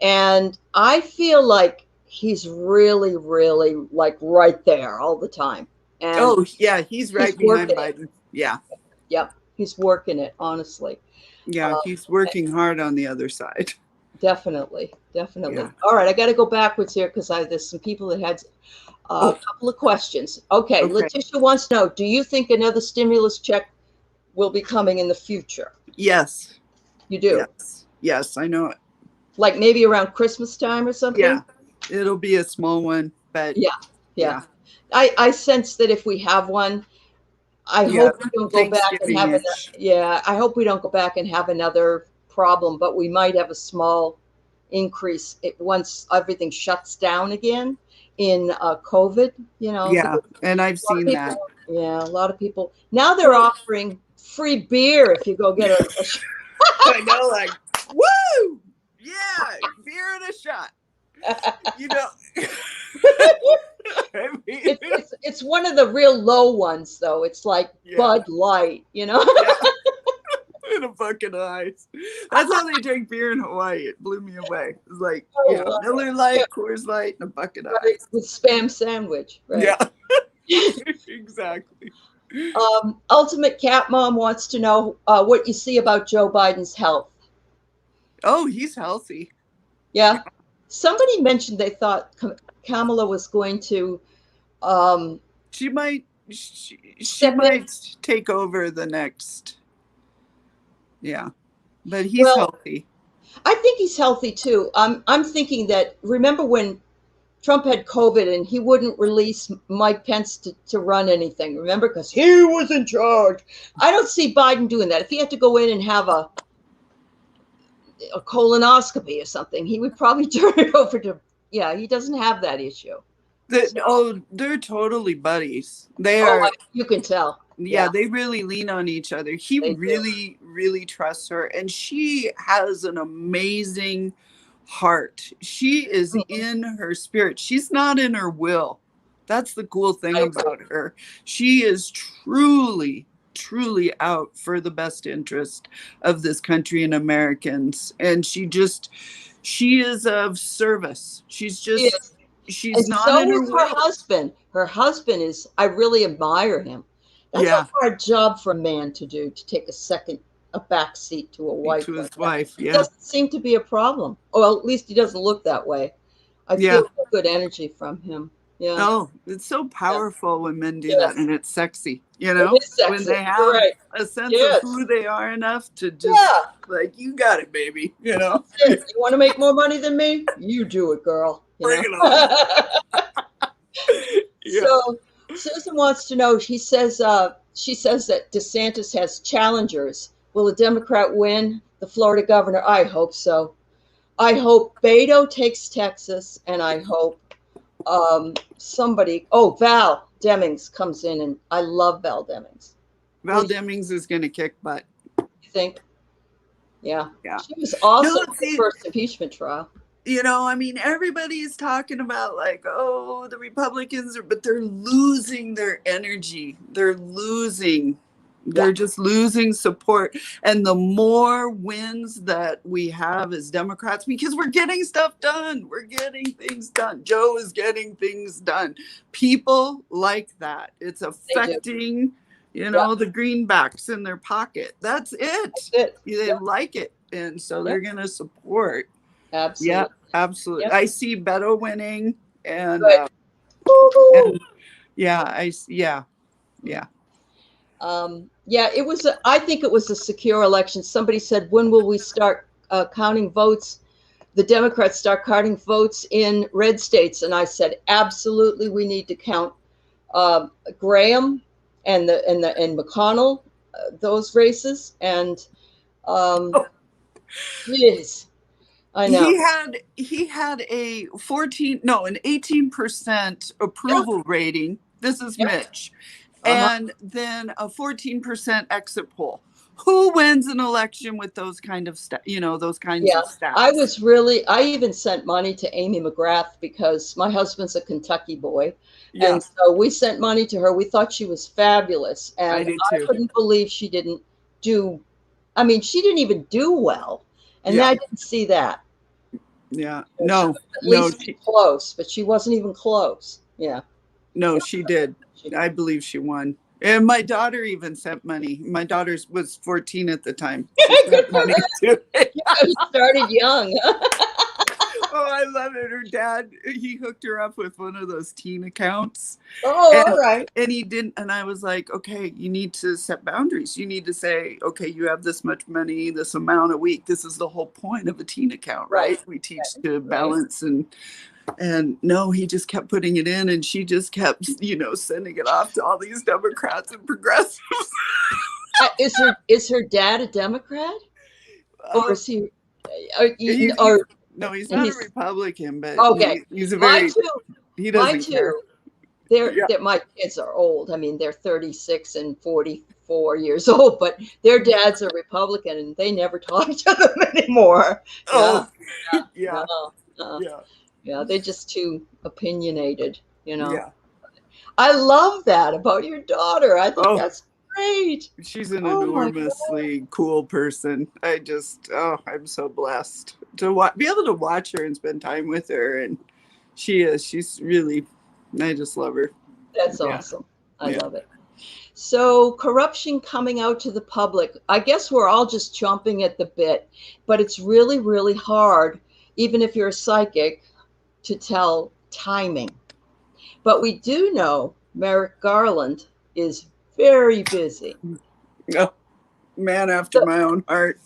And I feel like he's really, really like right there all the time. And he's right behind Biden. Yeah. Yep. He's working it, honestly. Yeah, he's working hard on the other side. Definitely. Yeah. All right, I got to go backwards here because there's some people that had a couple of questions. Okay, Letitia wants to know, do you think another stimulus check will be coming in the future? Yes. You do? Yes, I know it. Like maybe around Christmas time or something? Yeah, it'll be a small one, but yeah. I sense that if we have one, I hope we don't go back and have I hope we don't go back and have another problem, but we might have a small increase once everything shuts down again in COVID, you know. Yeah, and I've seen that. Yeah, a lot of people. Now they're offering free beer if you go get a I know, like, woo! Yeah, beer and a shot. You know. I mean, it's one of the real low ones, though. It's like Bud Light, you know. In a bucket of ice. That's how they drink beer in Hawaii. It blew me away. It's like Miller Lite, Coors Light, and a bucket of ice with Spam sandwich. Right? Yeah, exactly. Ultimate Cat Mom wants to know what you see about Joe Biden's health. Oh, he's healthy. Yeah. Somebody mentioned they thought Kamala was going to. She might take over the next. Yeah, but he's healthy. I think he's healthy too. I'm thinking that, remember when Trump had COVID and he wouldn't release Mike Pence to run anything, remember? Because he was in charge. I don't see Biden doing that. If he had to go in and have a colonoscopy or something, he would probably turn it over to, he doesn't have that issue. They're totally buddies. They are. You can tell. Yeah, they really lean on each other. He really trusts her, and she has an amazing heart. She is in her spirit. She's not in her will. That's the cool thing about her. She is truly out for the best interest of this country and Americans, and she is of service. She's not in her will. Her husband is, I really admire him. That's a hard job for a man to do, to take a back seat to a wife. To his wife, It doesn't seem to be a problem. Well, at least he doesn't look that way. I feel good energy from him. Yeah. Oh, it's so powerful when men do that, and it's sexy, you know, when they have a sense of who they are enough to just like, you got it, baby, you know. You want to make more money than me? You do it, girl. Bring it on. So Susan wants to know, she says that DeSantis has challengers. Will a Democrat win the Florida governor? I hope so. I hope Beto takes Texas, and I hope Val Demings comes in, and I love Val Demings. Val Demings is going to kick butt. You think? Yeah. She was awesome in the first impeachment trial. You know, I mean, everybody's talking about like, the Republicans but they're losing their energy. They're just losing support. And the more wins that we have as Democrats, because we're getting stuff done. We're getting things done. Joe is getting things done. People like that. It's affecting, the greenbacks in their pocket. That's it. They like it. And so they're going to support. Absolutely. Yeah, absolutely. Yep. I see Beto winning, and it was. I think it was a secure election. Somebody said, "When will we start counting votes?" the Democrats start counting votes in red states. And I said, absolutely, we need to count Graham and McConnell, those races. And geez, I know. He had a 18% approval rating. This is Mitch. And then a 14% exit poll. Who wins an election with those kind of those kinds of stats? I even sent money to Amy McGrath because my husband's a Kentucky boy. Yeah. And so we sent money to her. We thought she was fabulous. And I couldn't believe she didn't do, I mean, she didn't even do well. And I didn't see that. Yeah. At least close, but she wasn't even close. Yeah. No, she did. I believe she won. And my daughter even sent money. My daughter was 14 at the time. She sent money too. You started young. Oh, I love it. Her dad, he hooked her up with one of those teen accounts. Oh, all right. And he didn't. And I was like, okay, you need to set boundaries. You need to say, okay, you have this much money, this amount a week. This is the whole point of a teen account, right? We teach to balance and no, he just kept putting it in, and she just kept, sending it off to all these Democrats and progressives. Is her dad a Democrat, or is he? No, he's not a Republican, but he's a very. He doesn't care. My kids are old. I mean, they're 36 and 44 years old, but their dads are Republican, and they never talk to them anymore. Oh, yeah. Yeah, they're just too opinionated, Yeah. I love that about your daughter. I think that's great. She's an enormously cool person. I'm so blessed to be able to watch her and spend time with her. And she's really, I just love her. That's awesome. I love it. So corruption coming out to the public, I guess we're all just chomping at the bit, but it's really, really hard, even if you're a psychic, to tell timing. But we do know Merrick Garland is very busy. Oh, man after my own heart.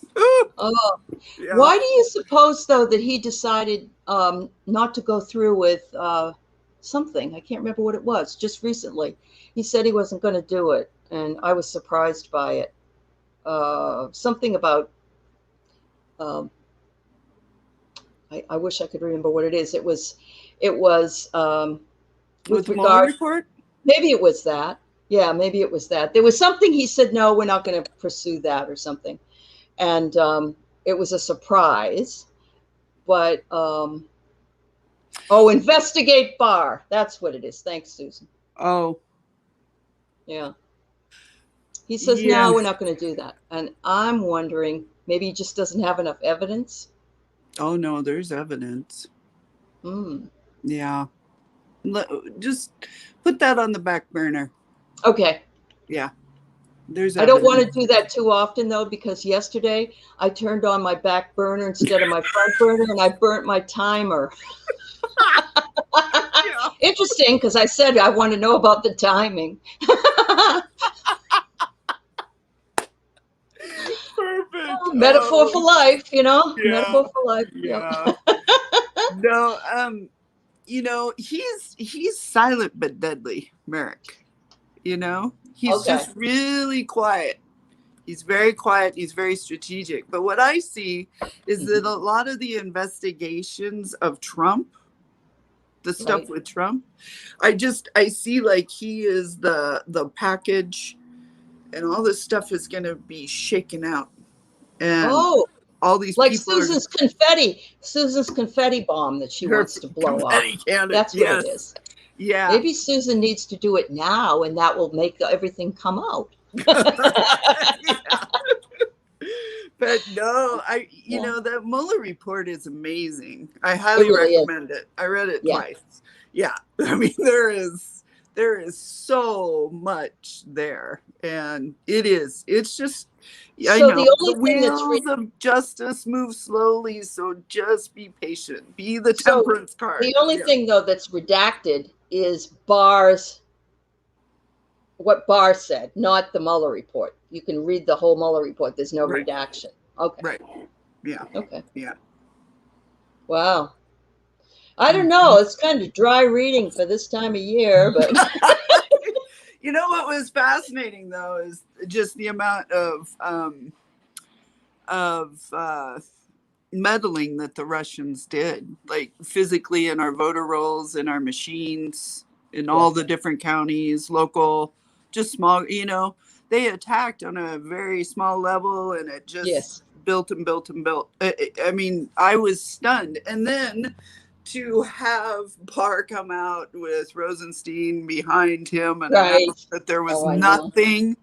Why do you suppose, though, that he decided not to go through with something? I can't remember what it was. Just recently, he said he wasn't going to do it, and I was surprised by it. Something about I wish I could remember what it is. It was with regard. Report? Maybe it was that. Yeah, maybe it was that. There was something he said, no, we're not going to pursue that or something. And it was a surprise. But, investigate Barr. That's what it is. Thanks, Susan. Oh. Yeah. He says, no, we're not going to do that. And I'm wondering, maybe he just doesn't have enough evidence. Oh, no, there's evidence. Yeah. Just put that on the back burner. Okay. Yeah. There's I don't want to do that too often, though, because yesterday I turned on my back burner instead of my front burner, and I burnt my timer. Interesting, because I said I want to know about the timing. Perfect. Metaphor for life, Yeah. Metaphor for life. Yeah. No, he's silent but deadly, Merrick. He's just really quiet. He's very quiet. He's very strategic. But what I see is that a lot of the investigations of Trump, the stuff with Trump, I see like he is the package, and all this stuff is going to be shaken out. And all these like people Susan's confetti bomb that she wants to blow up. That's what it is. Yeah. Maybe Susan needs to do it now, and that will make everything come out. But no, that Mueller report is amazing. I highly recommend it. I read it twice. Yeah. I mean, there is so much there, and it's just, the wheels of justice move slowly, so just be patient. Be the temperance card. The only thing, though, that's redacted is what Barr said, not the Mueller report. You can read the whole Mueller report. There's no redaction. Okay. Right. Yeah. Okay. Yeah. Wow. I don't know. It's kind of dry reading for this time of year, but you know what was fascinating though is just the amount of meddling that the Russians did, like physically in our voter rolls, in our machines, in all the different counties, local, just small, you know, they attacked on a very small level and it just built and built and built. I mean, I was stunned. And then to have Barr come out with Rosenstein behind him and announce that there was nothing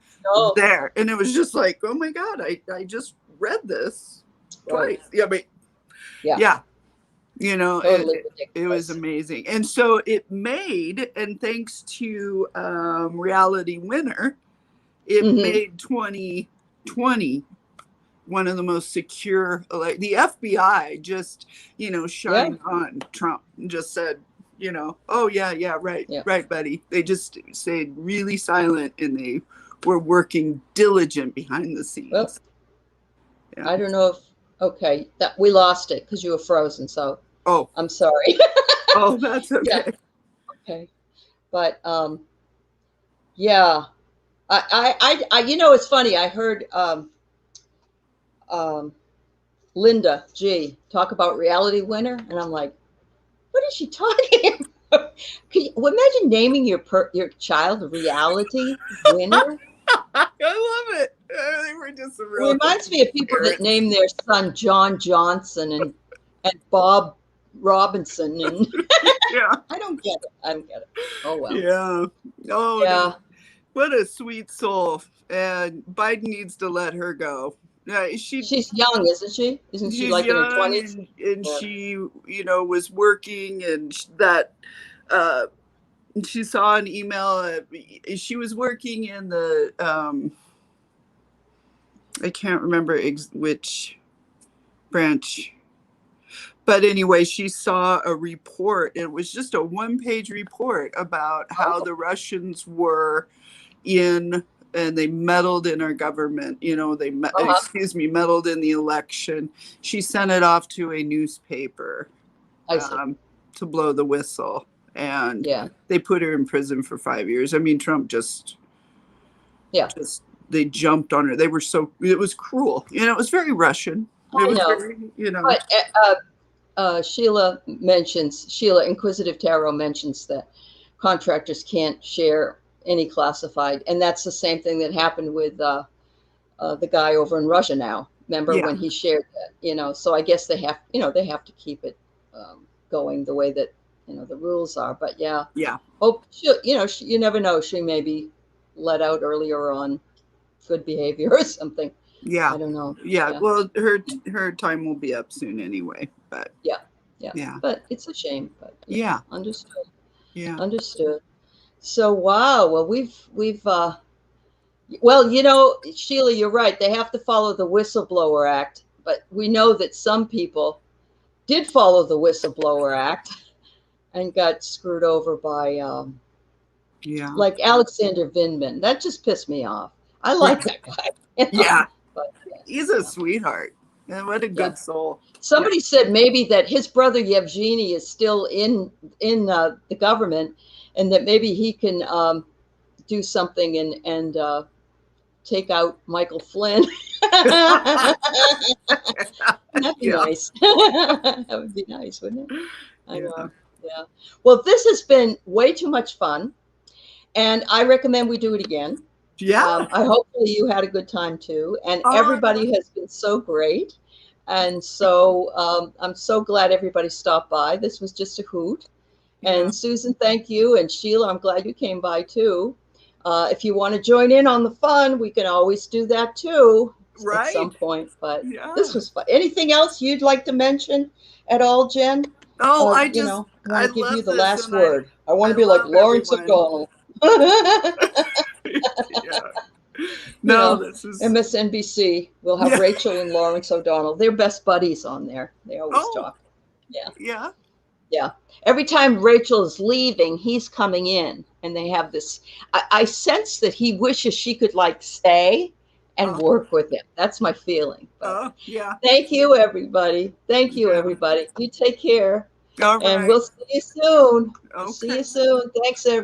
there. And it was just like, oh my God, I just read this twice. Yeah, but yeah. You know, totally it was amazing. And so it made, and thanks to Reality Winner, it made 2020 one of the most secure. Like the FBI just, you know, shined on Trump and just said, you know, oh yeah, right, buddy. They just stayed really silent and they were working diligent behind the scenes. Well, I don't know if that we lost it because you were frozen. So I'm sorry. Oh, that's okay. Okay, but yeah, I you know, it's funny. I heard Linda G talk about Reality Winner, and I'm like, what is she talking about? Can you imagine naming your child Reality Winner? I love it. They were just it reminds me of people that name their son John Johnson and Bob Robinson, and I don't get it. Oh well. Yeah. Oh yeah. What a sweet soul. And Biden needs to let her go. She's young, isn't she? Isn't she like in her 20s? And she, you know, was working, and that she saw an email. She was working in the I can't remember which branch. But anyway, she saw a report. It was just a one-page report about how the Russians were in, and they meddled in our government. You know, they meddled in the election. She sent it off to a newspaper to blow the whistle, and they put her in prison for 5 years. I mean, Trump just they jumped on her. They were it was cruel. You know, it was very Russian. It was very, you know. But, Sheila Inquisitive Tarot mentions that contractors can't share any classified, and that's the same thing that happened with the guy over in Russia now. Remember when he shared that? You know, so I guess they have to keep it going the way that the rules are. But hope you never know. She may be let out earlier on good behavior or something. Yeah, I don't know. Yeah, well, her time will be up soon anyway. But yeah. But it's a shame. But understood. Yeah, understood. So wow. Well, we've well, you know, Sheila, you're right. They have to follow the Whistleblower Act, but we know that some people did follow the Whistleblower Act and got screwed over by like Alexander Vindman. That just pissed me off. I like that guy. Yeah. But, he's a sweetheart. And what a good soul. Somebody said maybe that his brother Yevgeny is still in the government, and that maybe he can do something and take out Michael Flynn. That'd be nice. That would be nice, wouldn't it? I know. Yeah. Well, this has been way too much fun, and I recommend we do it again. Yeah. I hopefully you had a good time too, and everybody has been so great, and so I'm so glad everybody stopped by. This was just a hoot. And Susan, thank you, and Sheila, I'm glad you came by too. If you want to join in on the fun, we can always do that too at some point. But this was fun. Anything else you'd like to mention at all, Jen? Oh, I want to give you the last word. I want to be like Lawrence O'Donnell. No, this is MSNBC. We'll have Rachel and Lawrence O'Donnell. They're best buddies on there. They always talk. Yeah. Every time Rachel is leaving, he's coming in, and they have this. I sense that he wishes she could like stay and work with him. That's my feeling. But yeah. thank you, everybody. Thank you, Yeah. everybody. You take care. All And right. we'll see you soon. We'll see Okay. you soon. Thanks, everybody.